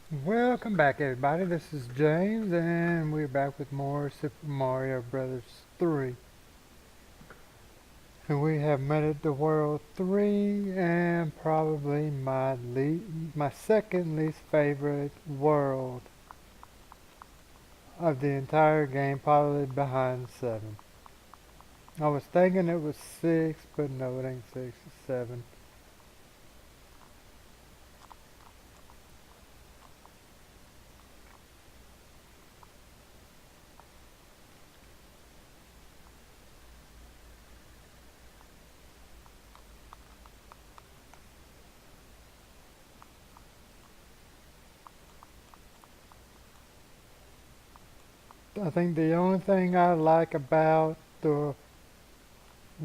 Welcome back, everybody. This is James, and we're back with more Super Mario Brothers 3. And we have made it to World 3, and probably my second least favorite world of the entire game, probably behind 7. I was thinking it was 6, but no, it ain't 6, it's 7. I think the only thing I like about the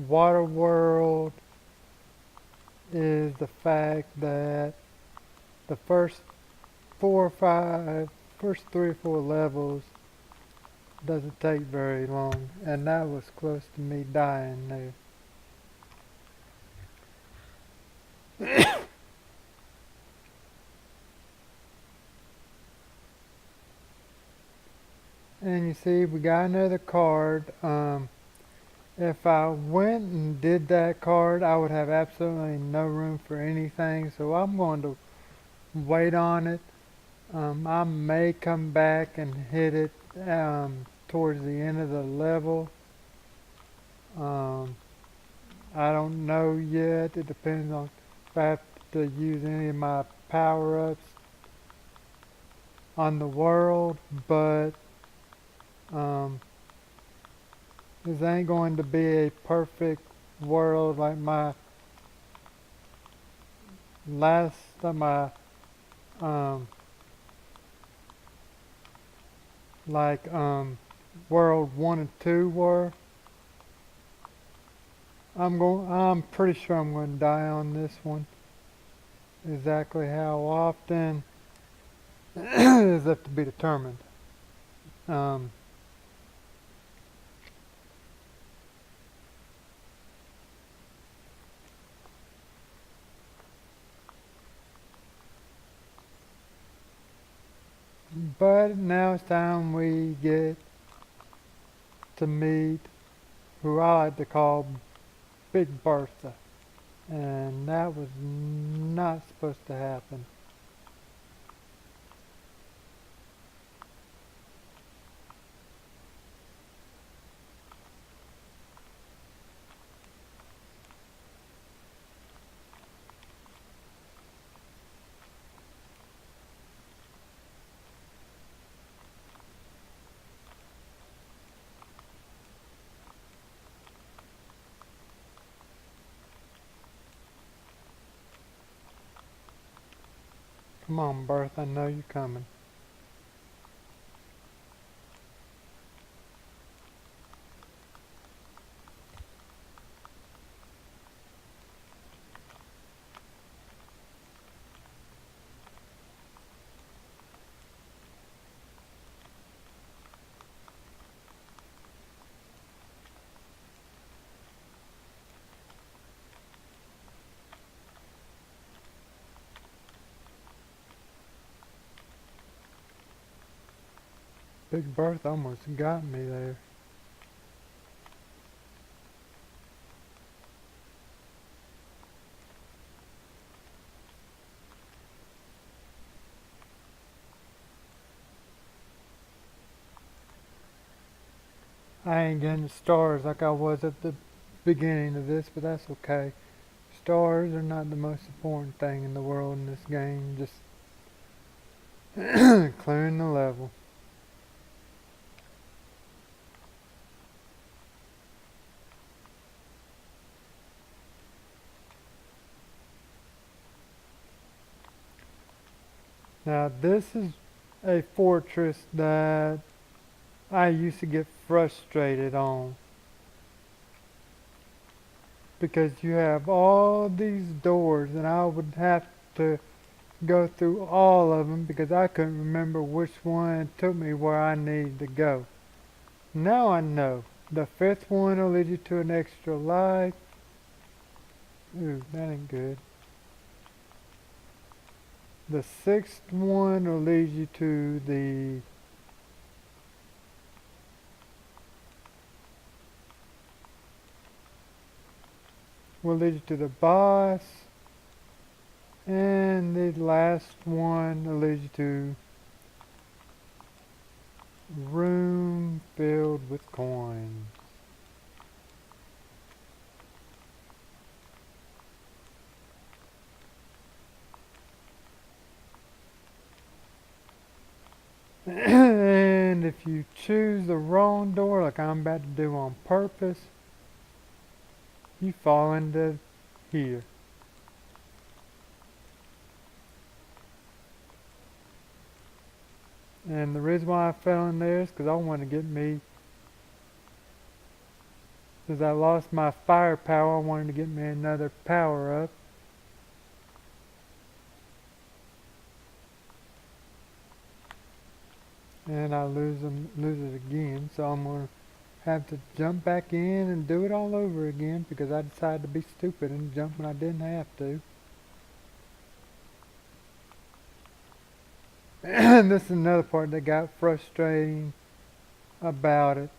water world is the fact that the first 3 or 4 levels doesn't take very long, and that was close to me dying there. And you see, we got another card. If I went and did that card, I would have absolutely no room for anything, so I'm going to wait on it. I may come back and hit it towards the end of the level. Um, I don't know yet. It depends on if I have to use any of my power-ups on the world, but um, this ain't going to be a perfect world like my last time um, like World 1 and 2 were. I'm pretty sure I'm going to die on this one. Exactly how often is left to be determined. Um, but now it's time we get to meet who I like to call Big Bertha. And that was not supposed to happen. Come on, Bertha, I know you're coming. Big Bertha almost got me there. I ain't getting stars like I was at the beginning of this, but that's okay. Stars are not the most important thing in the world in this game, just clearing the level. Now this is a fortress that I used to get frustrated on because you have all these doors and I would have to go through all of them because I couldn't remember which one took me where I needed to go. Now I know. The fifth one will lead you to an extra life. Ooh, that ain't good. The sixth one will lead you to the boss, and the last one will lead you to room filled with coins. And if you choose the wrong door, like I'm about to do on purpose, you fall into here. And the reason why I fell in there is because I want to get me, because I lost my firepower, I wanted to get me another power up. And I lose it again, so I'm going to have to jump back in and do it all over again because I decided to be stupid and jump when I didn't have to. And this is another part that got frustrating about it.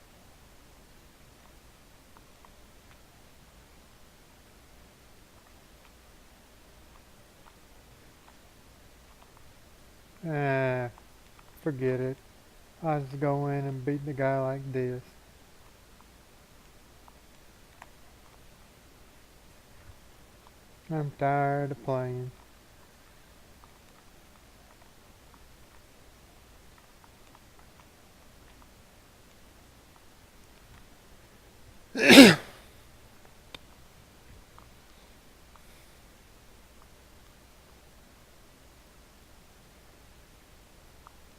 Forget it. I'll just go in and beat the guy like this. I'm tired of playing.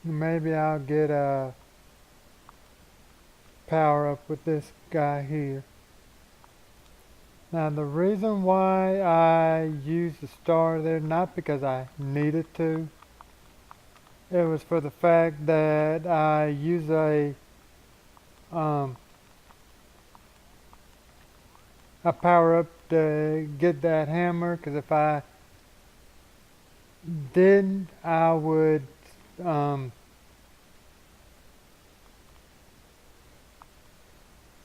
Maybe I'll get a power up with this guy here. Now the reason why I used the star there, not because I needed to, it was for the fact that I use a power up to get that hammer, because if I didn't, I would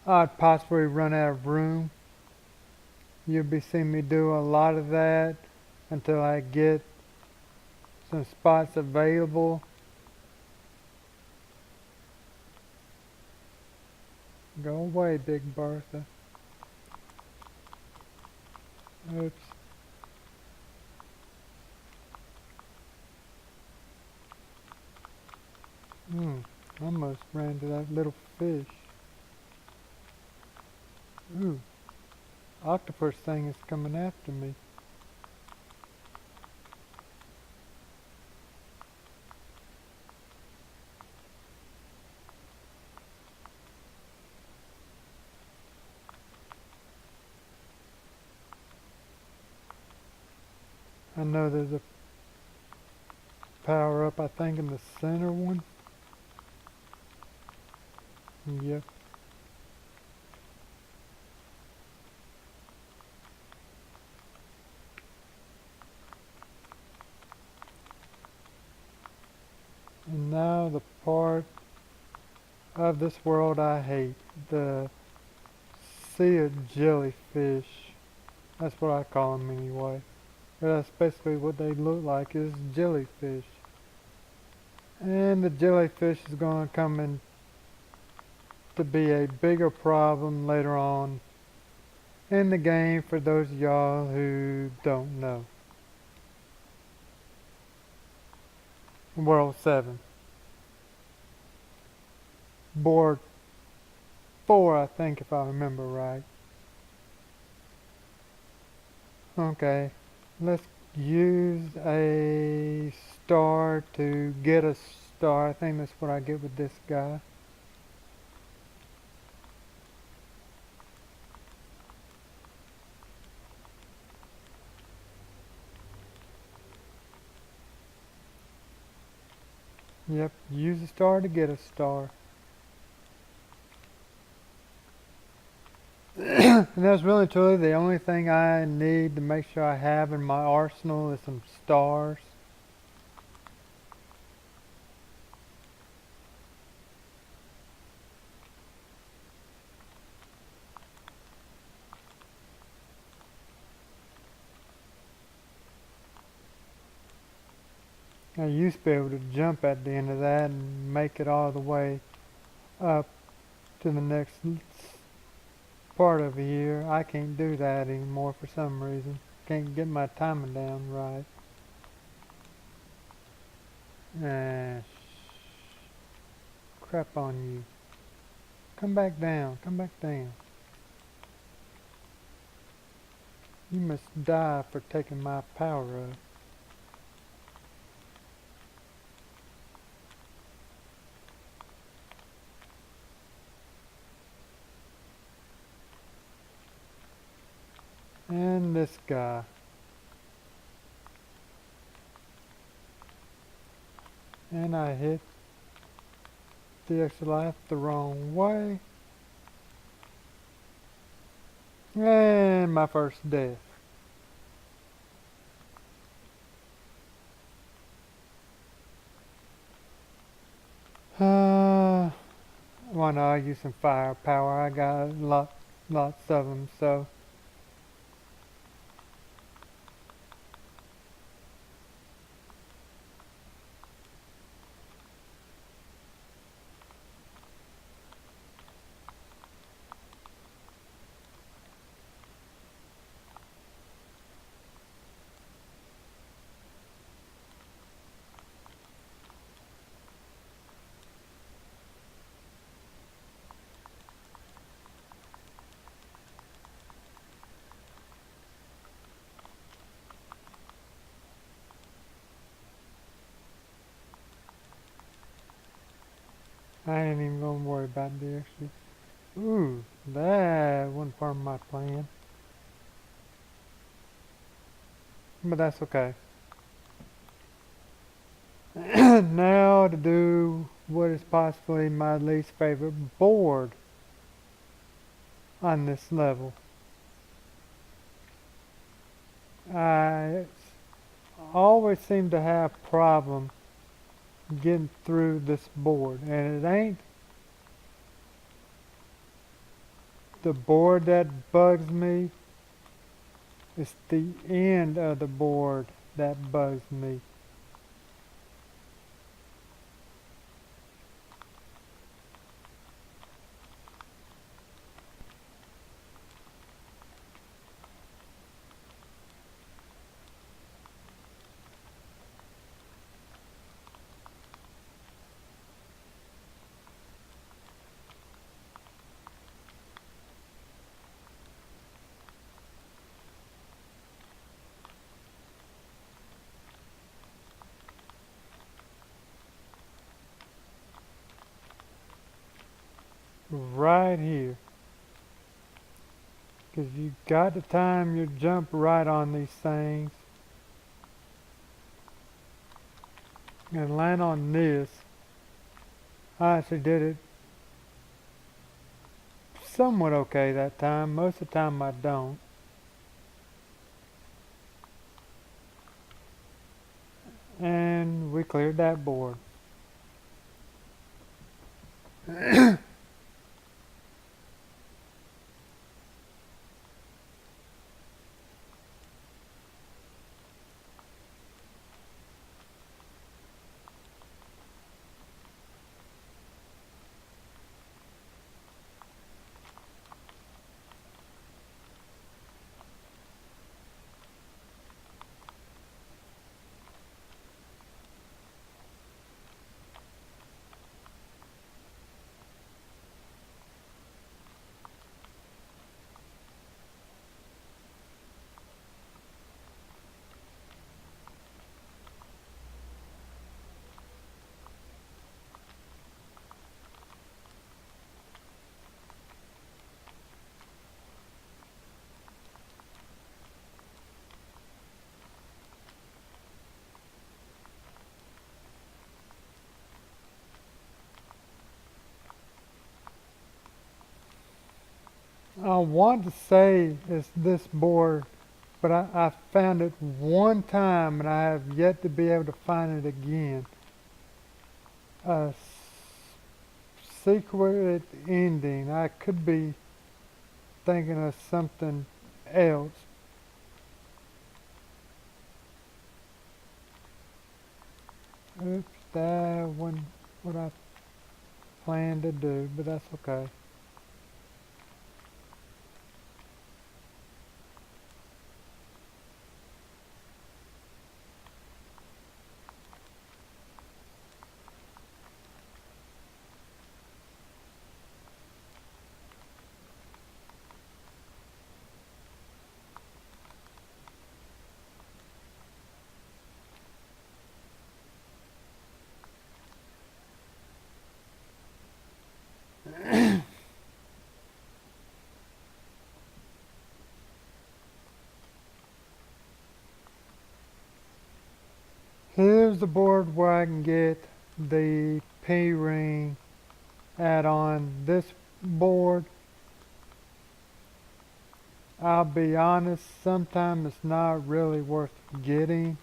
I'd possibly run out of room. You'll be seeing me do a lot of that until I get some spots available. Go away, Big Bertha. Oops. Almost ran to that little fish. Ooh. Octopus thing is coming after me. I know there's a power up, I think, in the center one. Yep. And now the part of this world I hate, the sea of jellyfish. That's what I call them anyway. But that's basically what they look like, is jellyfish. And the jellyfish is going to come in to be a bigger problem later on in the game for those of y'all who don't know. World 7. Board 4, I think, if I remember right. Okay, let's use a star to get a star. I think that's what I get with this guy. Yep, use a star to get a star. And that's really truly the only thing I need to make sure I have in my arsenal is some stars. I used to be able to jump at the end of that and make it all the way up to the next part of the year. I can't do that anymore for some reason. Can't get my timing down right. Ah, crap on you. Come back down. Come back down. You must die for taking my power up. And this guy. And I hit the extra life the wrong way. And my first death. Why not? I use some firepower. I got lots of them, so. I ain't even gonna worry about the extra. Ooh, that wasn't part of my plan. But that's okay. Now to do what is possibly my least favorite board on this level. I always seem to have problem getting through this board, and it ain't the board that bugs me, it's the end of the board that bugs me. Right here. Because you got to time your jump right on these things. And land on this. I actually did it somewhat okay that time. Most of the time I don't. And we cleared that board. I want to say it's this board, but I found it one time and I have yet to be able to find it again. A secret ending. I could be thinking of something else. Oops, that wasn't what I planned to do, but that's okay. Here's the board where I can get the P-ring add-on. This board, I'll be honest, sometimes it's not really worth getting.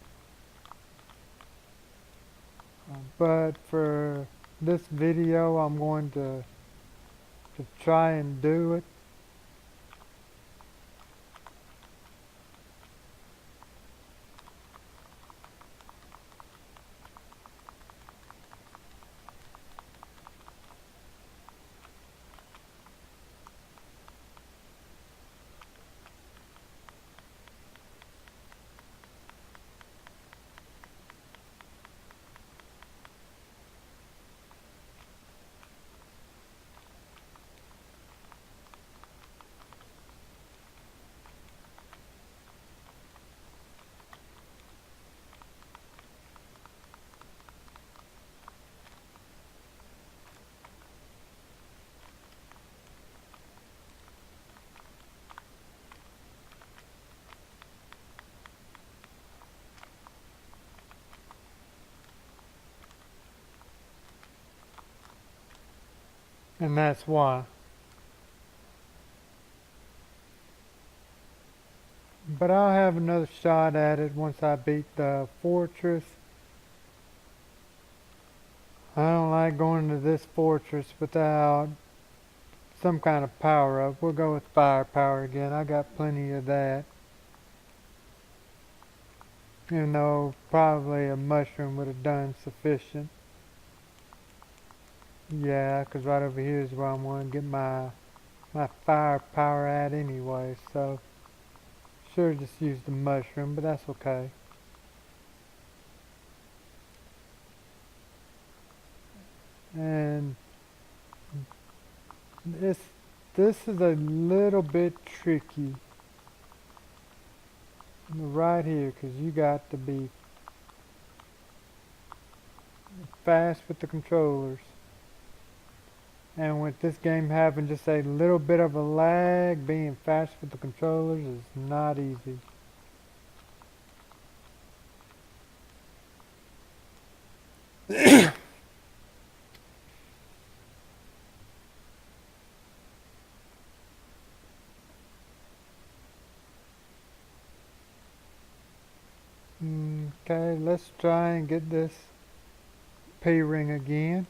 But for this video, I'm going to try and do it. And that's why. But I'll have another shot at it once I beat the fortress. I don't like going to this fortress without some kind of power up. We'll go with firepower again. I got plenty of that. Even though probably a mushroom would have done sufficient. Yeah, 'cause right over here is where I'm going to get my firepower at anyway. So, sure just use the mushroom, but that's okay. And this this is a little bit tricky right here, 'cause you got to be fast with the controllers. And with this game having just a little bit of a lag, being fast with the controllers is not easy. Okay, let's try and get this P-ring again.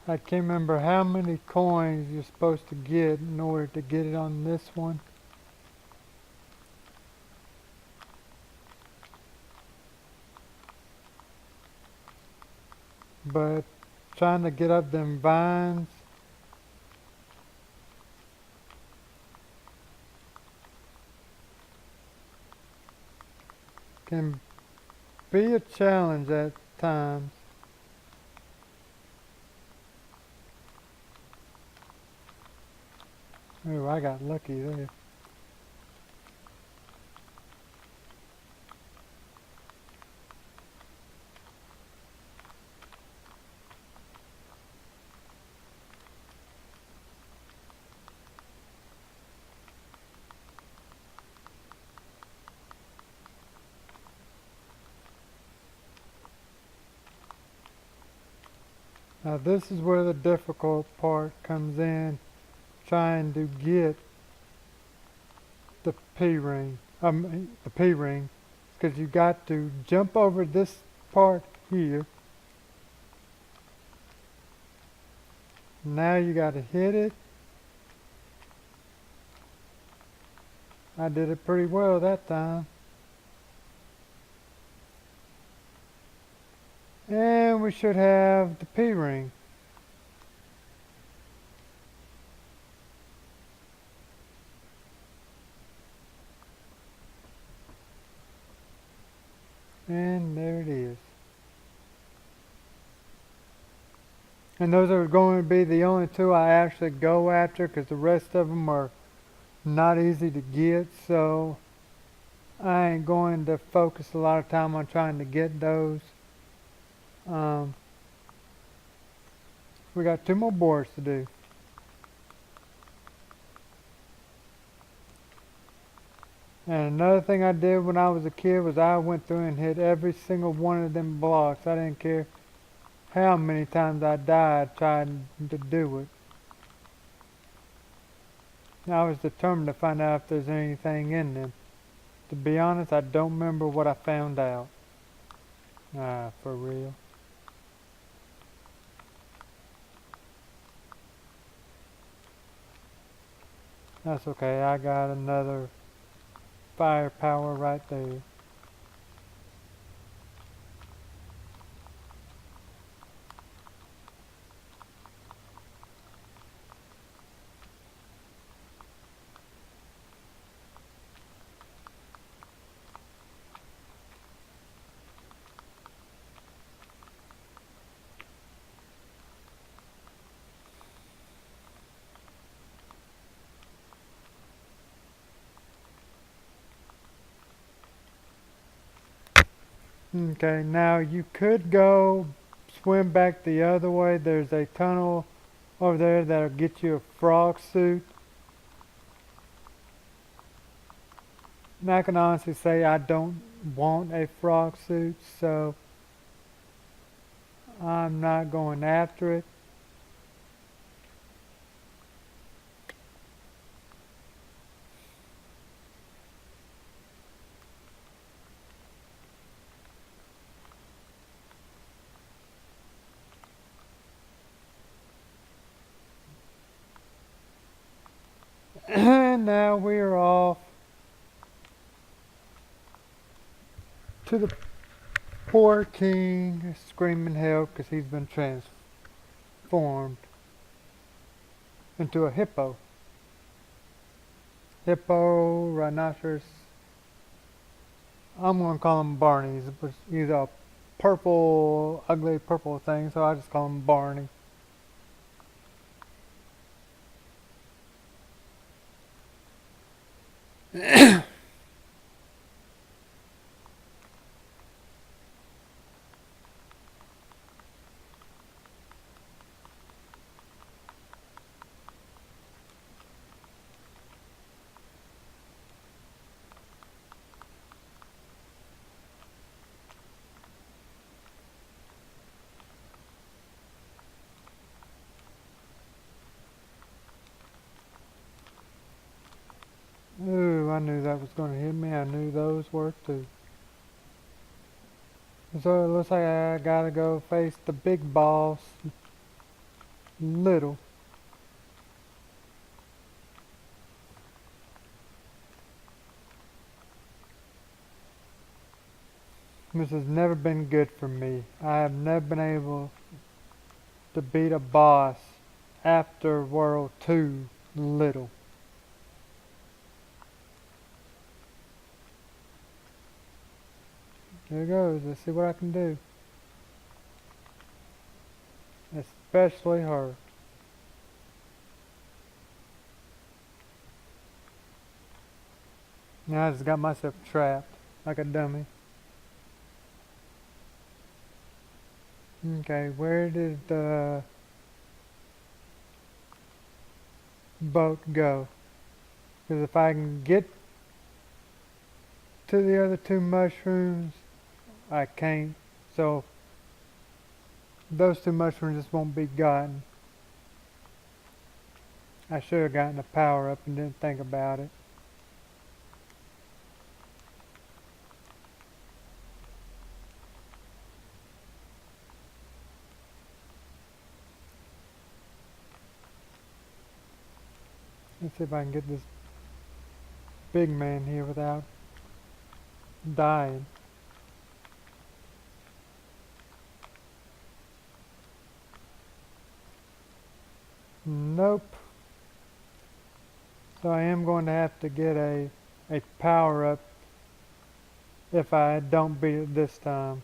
I can't remember how many coins you're supposed to get in order to get it on this one. But trying to get up them vines can be a challenge at times. Ooh, I got lucky there. Now this is where the difficult part comes in, trying to get the P-ring, the P-ring, because you got to jump over this part here. Now you got to hit it. I did it pretty well that time. And we should have the P-ring. And there it is. And those are going to be the only two I actually go after, because the rest of them are not easy to get, so I ain't going to focus a lot of time on trying to get those. We got 2 more boards to do. And another thing I did when I was a kid was I went through and hit every single one of them blocks. I didn't care how many times I died trying to do it. I was determined to find out if there's anything in them. To be honest, I don't remember what I found out. For real. That's okay, I got another firepower right there. Okay, now you could go swim back the other way. There's a tunnel over there that'll get you a frog suit. And I can honestly say I don't want a frog suit, so I'm not going after it. And now we are off to the poor king screaming help because he's been transformed into a hippo. Hippo, rhinoceros. I'm going to call him Barney. He's a purple, ugly purple thing, so I just call him Barney. Ooh, I knew that was going to hit me. I knew those were too. So it looks like I gotta go face the big boss, Little. This has never been good for me. I have never been able to beat a boss after World 2 Little. There it goes. Let's see what I can do. Especially her. Now I just got myself trapped like a dummy. Okay, where did the boat go? Because if I can get to the other 2 mushrooms, I can't. So those two mushrooms just won't be gotten. I should have gotten a power up and didn't think about it. Let's see if I can get this big man here without dying. Nope. So I am going to have to get a power up if I don't beat it this time.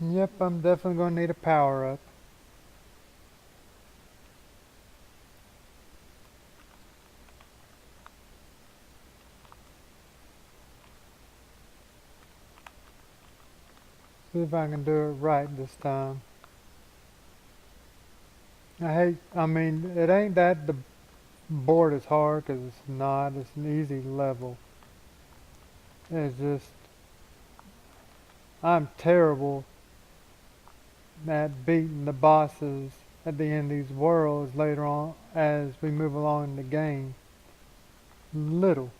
Yep, I'm definitely going to need a power up. See if I can do it right this time. I mean, it ain't that the board is hard, 'cause it's not. It's an easy level. It's just, I'm terrible at beating the bosses at the end of these worlds later on as we move along in the game. Little.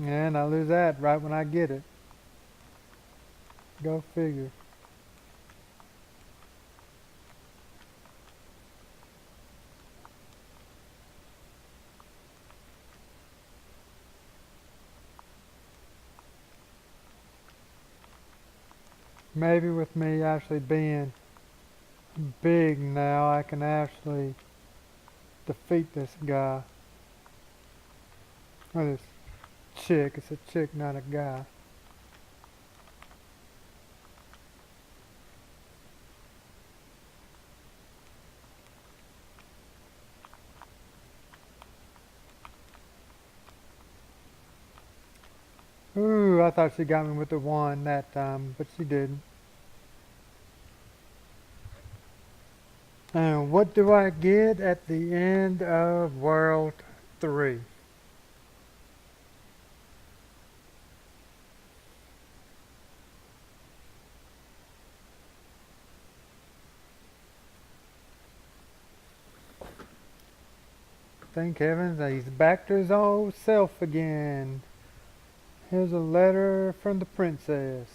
And I lose that right when I get it. Go figure. Maybe with me actually being big now, I can actually defeat this guy. Or this chick. It's a chick, not a guy. Ooh, I thought she got me with the one that time, but she didn't. And what do I get at the end of World 3? Thank heavens that he's back to his old self again. Here's a letter from the princess.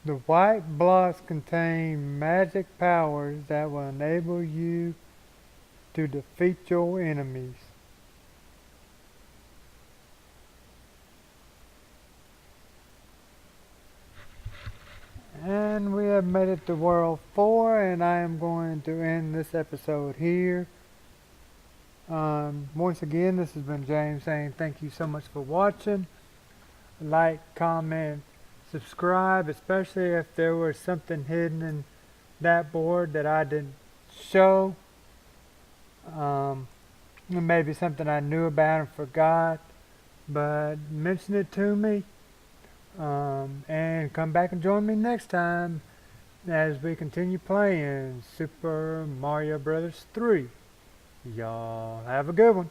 The white blocks contain magic powers that will enable you to defeat your enemies. And we have made it to World 4, and I am going to end this episode here. Once again, this has been James saying thank you so much for watching. Like, comment, subscribe, especially if there was something hidden in that board that I didn't show. Maybe something I knew about and forgot, but mention it to me. And come back and join me next time as we continue playing Super Mario Bros. 3. Y'all have a good one.